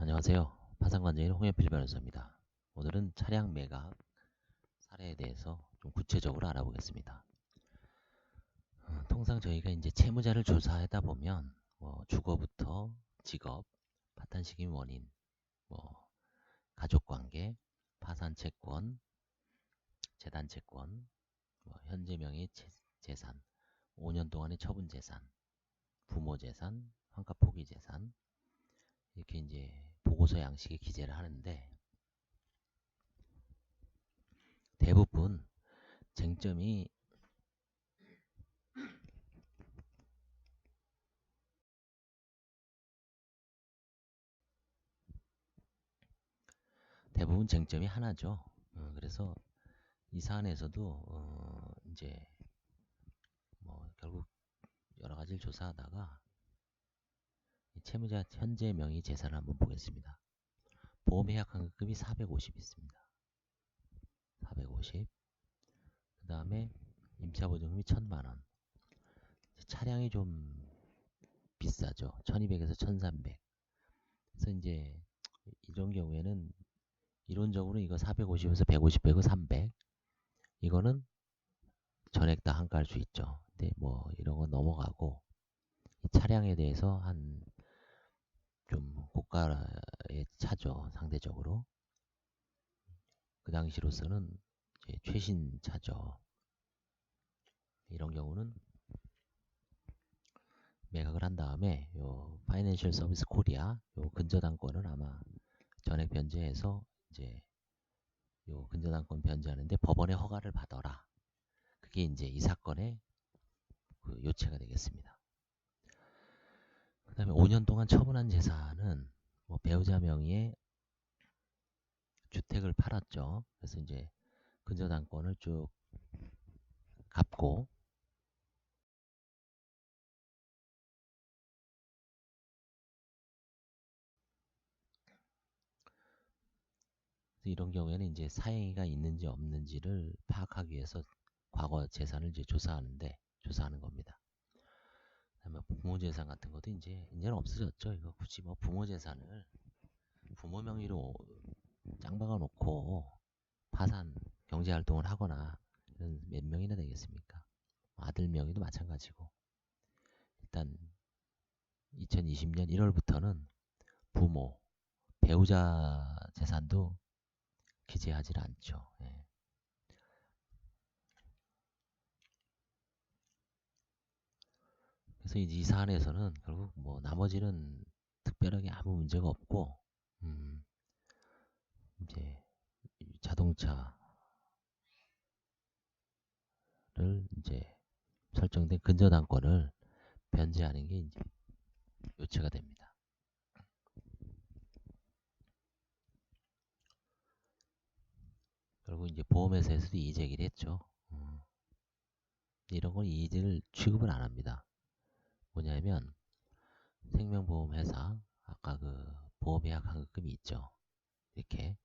안녕하세요. 파산관제인 홍현필 변호사입니다. 오늘은 차량 매각 사례에 대해서 좀 구체적으로 알아보겠습니다. 통상 저희가 이제 채무자를 조사하다 보면 주거부터 직업, 파탄 시kim 원인, 가족관계, 파산 채권, 재단 채권, 현재 명의 재산, 5년 동안의 처분 재산, 부모 재산, 환가 포기 재산 이렇게 이제 보고서 양식에 기재를 하는데 대부분 쟁점이 하나죠. 그래서 이 사안에서도 이제 결국 여러 가지를 조사하다가 이 채무자 현재 명의 재산을 한번 보겠습니다. 보험해약 환급금이 450 있습니다. 450. 그 다음에 임차보증금이 1000만원. 차량이 좀 비싸죠. 1200에서 1300. 그래서 이제 이런 경우에는 이론적으로 이거 450에서 150 빼고 300. 이거는 전액 다 한가할 수 있죠. 근데 이런 건 넘어가고 이 차량에 대해서 한 좀 고가의 차죠. 상대적으로. 그 당시로서는 이제 최신 차죠. 이런 경우는 매각을 한 다음에 요 파이낸셜 서비스 코리아 요 근저당권을 아마 전액 변제해서 이제 요 근저당권 변제하는데 법원의 허가를 받아라. 그게 이제 이 사건의 그 요체가 되겠습니다. 그 다음에 5년 동안 처분한 재산은 배우자 명의의 주택을 팔았죠. 그래서 이제 근저당권을 쭉 갚고 이런 경우에는 이제 사행위가 있는지 없는지를 파악하기 위해서 과거 재산을 이제 조사하는 겁니다. 그다음에 부모 재산 같은 것도 이제는 없어졌죠. 이거 굳이 부모 재산을 부모 명의로 짱박아 놓고 파산 경제 활동을 하거나 이런 몇 명이나 되겠습니까? 아들 명의도 마찬가지고 일단 2020년 1월부터는 부모, 배우자 재산도 기재하지 않죠. 예. 그래서 이 사안에서는 결국 나머지는 특별하게 아무 문제가 없고 이제 자동차를 이제 설정된 근저당권을 변제하는 게 이제 요체가 됩니다. 결국 이제 보험회사에서도 이의 제기를 했죠. 이런 건 이의를 취급을 안 합니다. 뭐냐면 생명보험회사 아까 그 보험예약 환급금이 있죠. 이렇게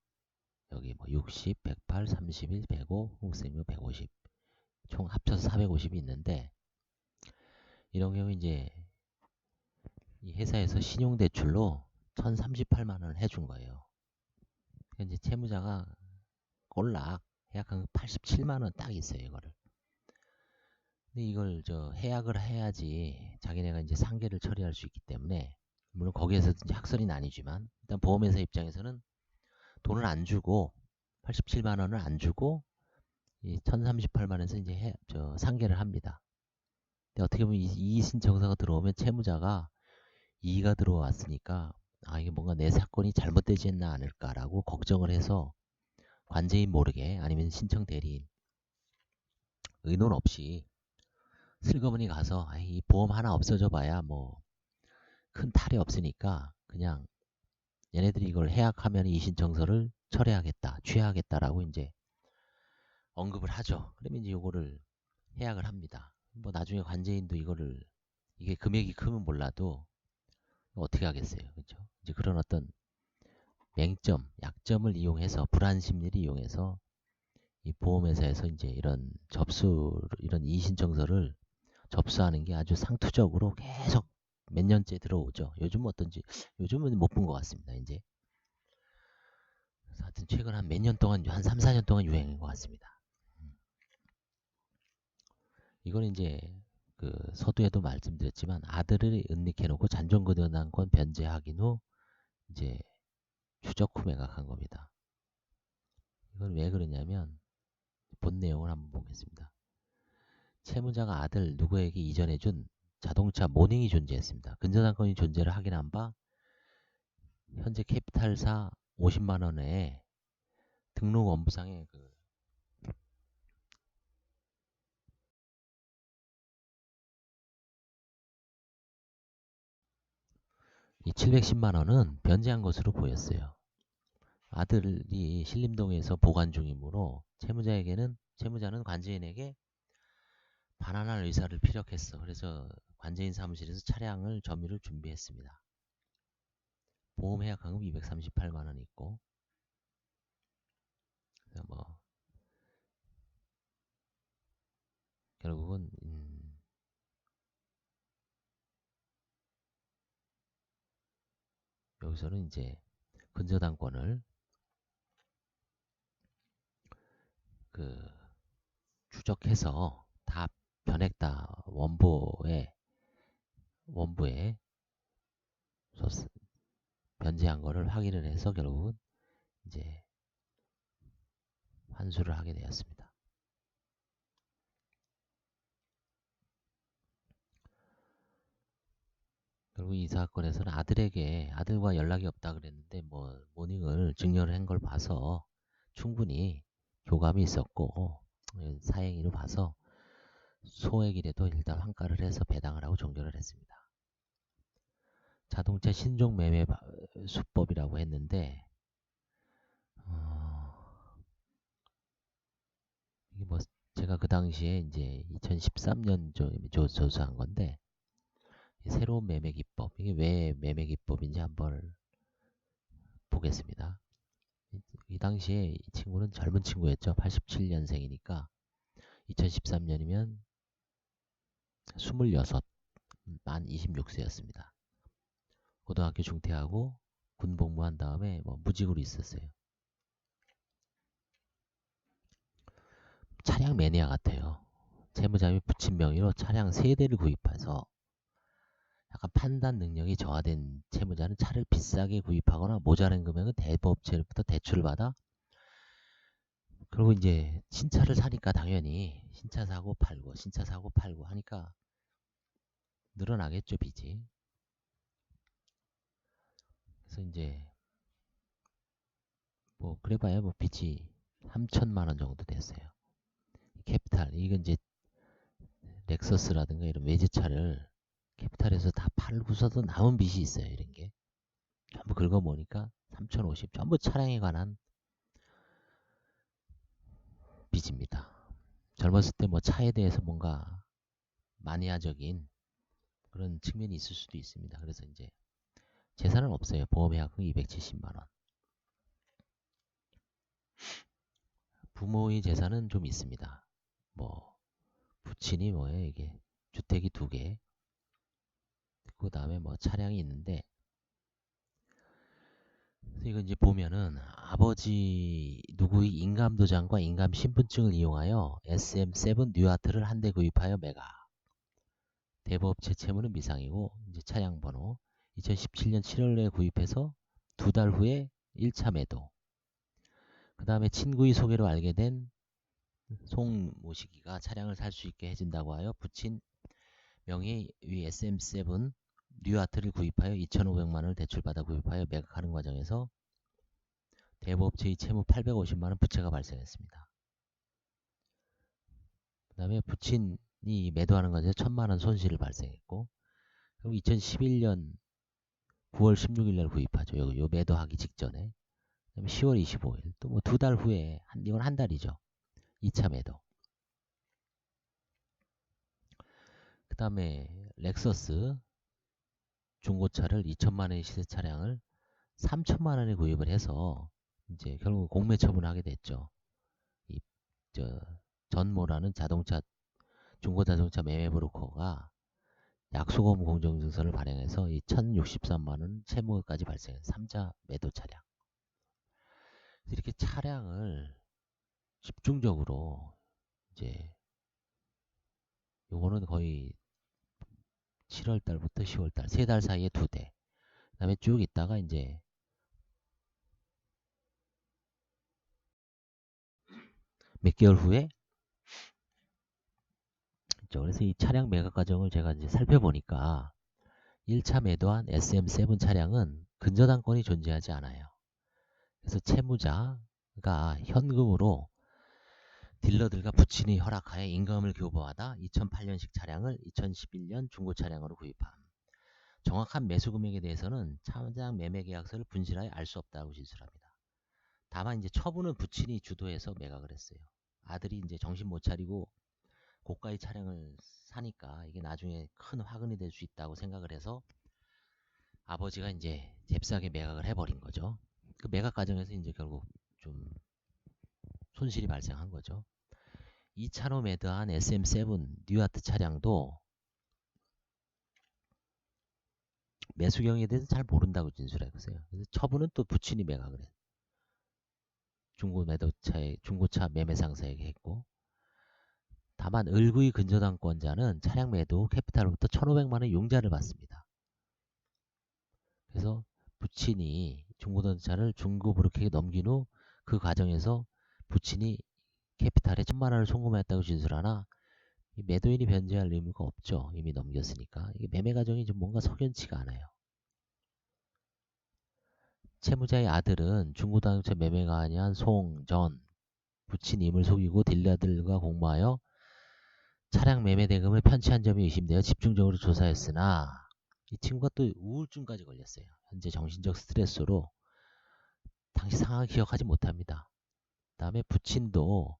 여기 60, 108, 31, 105, 홍세무 150 총 합쳐서 450이 있는데 이런 경우 이제 이 회사에서 신용대출로 1038만 원을 해준 거예요. 이제 채무자가 꼴락 해약한 87만 원 딱 있어요. 이거를. 근데 이걸 해약을 해야지 자기네가 이제 상계를 처리할 수 있기 때문에 물론 거기에서 이제 학설이 나뉘지만 일단 보험회사 입장에서는 돈을 안 주고 87만 원을 안 주고 이 1038만 원에서 이제 상계를 합니다. 근데 어떻게 보면 이의 신청서가 들어오면 채무자가 이의가 들어왔으니까 이게 뭔가 내 사건이 잘못되지 않나 않을까라고 걱정을 해서 관제인 모르게 아니면 신청 대리인 의논 없이 슬그머니 가서 이 보험 하나 없어져 봐야 큰 탈이 없으니까 그냥 얘네들이 이걸 해약하면 이 신청서를 철회하겠다, 취하하겠다라고 이제 언급을 하죠. 그러면 이제 요거를 해약을 합니다. 나중에 관제인도 이게 금액이 크면 몰라도 어떻게 하겠어요. 그렇죠? 이제 그런 어떤 맹점, 약점을 이용해서 불안 심리를 이용해서 이 보험회사에서 이제 이런 이의신청서를 접수하는 게 아주 상투적으로 계속 몇 년째 들어오죠. 요즘은 어떤지 요즘은 못 본 것 같습니다. 이제 하여튼 최근 한 몇 년 동안, 한 3, 4년 동안 유행인 것 같습니다. 이건 이제 그 서두에도 말씀드렸지만 아들을 은닉해놓고 잔존거래당권 변제 확인 후 이제 추적 후 매각한 겁니다. 이건 왜 그러냐면 본 내용을 한번 보겠습니다. 채무자가 아들 누구에게 이전해준 자동차 모닝이 존재했습니다. 근저당권이 존재를 확인한 바 현재 캐피탈사 50만원에 등록 원부상에 이 710만원은 변제한 것으로 보였어요. 아들이 신림동에서 보관 중이므로 채무자는 관제인에게 반환할 의사를 피력했어. 그래서 관제인 사무실에서 차량을 점유를 준비했습니다. 보험 해약환급 238만원이 있고, 뭐 결국은 여기서는 이제 근저당권을 추적해서 다 변액 다 원부에 변제한 거를 확인을 해서 결국은 이제 환수를 하게 되었습니다. 결국 이 사건에서는 아들과 연락이 없다 그랬는데 뭐 모닝을 증여를 한 걸 봐서 충분히 교감이 있었고 사행위로 봐서 소액이라도 일단 환가를 해서 배당을 하고 종결을 했습니다. 자동차 신종 매매 수법이라고 했는데 이게 뭐 제가 그 당시에 이제 2013년 조사한 건데 새로운 매매 기법, 이게 왜 매매 기법인지 한번 보겠습니다. 이 당시에 이 친구는 젊은 친구였죠. 87년생이니까 2013년이면 26, 만 26세였습니다. 고등학교 중퇴하고 군복무한 다음에 뭐 무직으로 있었어요. 차량 매니아 같아요. 채무자 및 부친 명의로 차량 3대를 구입해서 약간 판단 능력이 저하된 채무자는 차를 비싸게 구입하거나 모자란 금액은 대부업체로부터 대출을 받아 그리고 이제 신차를 사니까 당연히 신차 사고 팔고 하니까 늘어나겠죠, 빚이. 그래서 이제 뭐 그래봐야 뭐 빚이 3천만 원 정도 됐어요. 캐피탈 이건 이제 렉서스라든가 이런 외제차를 캐피탈에서 다 팔고서도 남은 빚이 있어요. 이런 게 전부 긁어모으니까 3,050 전부 차량에 관한 빚입니다. 젊었을 때 뭐 차에 대해서 뭔가 마니아적인 그런 측면이 있을 수도 있습니다. 그래서 이제 재산은 없어요. 보험해약금 270만 원. 부모의 재산은 좀 있습니다. 뭐 부친이 뭐예요 이게 주택이 2개 그 다음에 뭐 차량이 있는데 이건 이제 보면은 아버지 누구의 인감도장과 인감신분증을 이용하여 SM7 뉴아트를 한 대 구입하여 매각. 대부업체 채무는 미상이고 이제 차량 번호 2017년 7월에 구입해서 2달 후에 1차 매도. 그 다음에 친구의 소개로 알게 된 송모시기가 차량을 살 수 있게 해준다고 하여 부친 명의 위 SM7 뉴아트를 구입하여 2,500만원을 대출받아 구입하여 매각하는 과정에서 대부업체의 채무 850만원 부채가 발생했습니다. 그 다음에 부친이 매도하는 과정에서 1,000만원 손실을 발생했고 그리고 2011년 9월 16일 날 구입하죠. 요 매도하기 직전에. 그다음에 10월 25일 또 뭐 2달 후에 이건 한 달이죠. 2차 매도. 그 다음에 렉서스 중고차를 2천만 원의 시세 차량을 3천만 원에 구입을 해서 이제 결국 공매 처분하게 됐죠. 이 전모라는 중고자동차 매매 브로커가 약속업 공정증서를 발행해서 이 1,063만 원 채무까지 발생한 3자 매도 차량. 이렇게 차량을 집중적으로 이제 요거는 거의 7월 달부터 10월 달, 3달 사이에 2대. 그다음에 쭉 있다가 이제 몇 개월 후에 그래서 이 차량 매각 과정을 제가 이제 살펴보니까 1차 매도한 SM7 차량은 근저당권이 존재하지 않아요. 그래서 채무자가 현금으로 딜러들과 부친이 허락하에 임금을 교부하다 2008년식 차량을 2011년 중고 차량으로 구입함. 정확한 매수 금액에 대해서는 차량 매매 계약서를 분실하여 알 수 없다고 진술합니다. 다만 이제 처분은 부친이 주도해서 매각을 했어요. 아들이 이제 정신 못 차리고 고가의 차량을 사니까 이게 나중에 큰 화근이 될 수 있다고 생각을 해서 아버지가 이제 잽싸게 매각을 해버린 거죠. 그 매각 과정에서 이제 결국 좀 손실이 발생한 거죠. 2차로 매도한 SM7 뉴아트 차량도 매수 경위에 대해서 잘 모른다고 진술했어요. 그래서 처분은 또 부친이 매각을 했어요. 중고차 매매 상사에게 했고, 다만 을구의 근저당권자는 차량 매도 캐피탈로부터 1,500만원 용자를 받습니다. 그래서 부친이 중고자차를 중고 브로ker에게 넘긴 후 그 과정에서 부친이 캐피탈에 1,000만원을 송금했다고 진술하나 매도인이 변제할 의무가 없죠. 이미 넘겼으니까. 이게 매매 과정이 좀 뭔가 석연치가 않아요. 채무자의 아들은 중고자동차 매매가 아니한 전 부친임을 속이고 딜러들과 공모하여 차량 매매 대금을 편취한 점이 의심되어 집중적으로 조사했으나 이 친구가 또 우울증까지 걸렸어요. 현재 정신적 스트레스로 당시 상황을 기억하지 못합니다. 다음에 부친도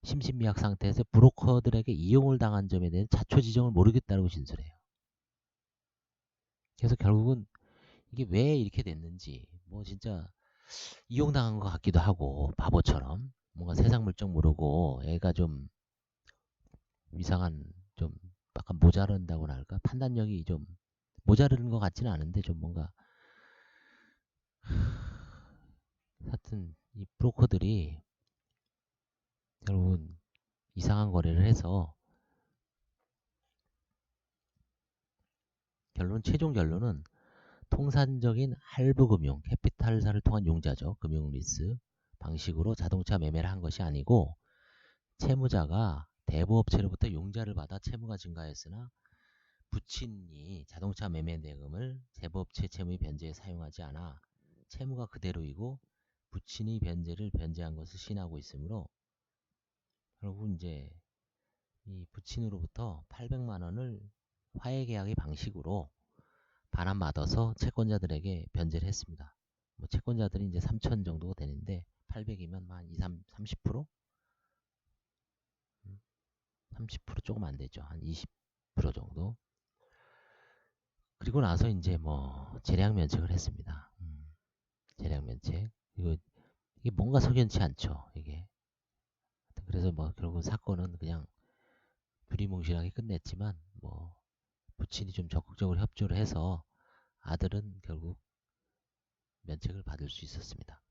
심신미약 상태에서 브로커들에게 이용을 당한 점에 대한 자초지종을 모르겠다고 진술해요. 그래서 결국은 이게 왜 이렇게 됐는지 뭐 진짜 이용당한 것 같기도 하고 바보처럼 뭔가 세상 물정 모르고 애가 좀 이상한 좀 약간 모자란다고나 할까? 판단력이 좀 모자르는 것 같지는 않은데 좀 뭔가 하여튼 이 브로커들이 결국은 이상한 거래를 해서 최종 결론은 통산적인 할부금융, 캐피탈사를 통한 융자죠. 금융리스 방식으로 자동차 매매를 한 것이 아니고 채무자가 대부업체로부터 융자를 받아 채무가 증가했으나 부친이 자동차 매매 대금을 대부업체 채무의 변제에 사용하지 않아 채무가 그대로이고 부친이 변제한 것을 시인하고 있으므로 결국 이제 이 부친으로부터 800만 원을 화해계약의 방식으로 반환받아서 채권자들에게 변제를 했습니다. 뭐 채권자들이 이제 3천 정도가 되는데 800이면 한 2, 30%? 30% 조금 안 되죠. 한 20% 정도. 그리고 나서 이제 뭐 재량 면책을 했습니다. 재량 면책. 이게 뭔가 석연치 않죠. 이게. 그래서 뭐 결국 사건은 그냥 두리뭉실하게 끝냈지만 뭐 부친이 좀 적극적으로 협조를 해서 아들은 결국 면책을 받을 수 있었습니다.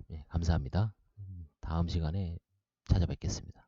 네, 감사합니다. 다음 시간에 찾아뵙겠습니다.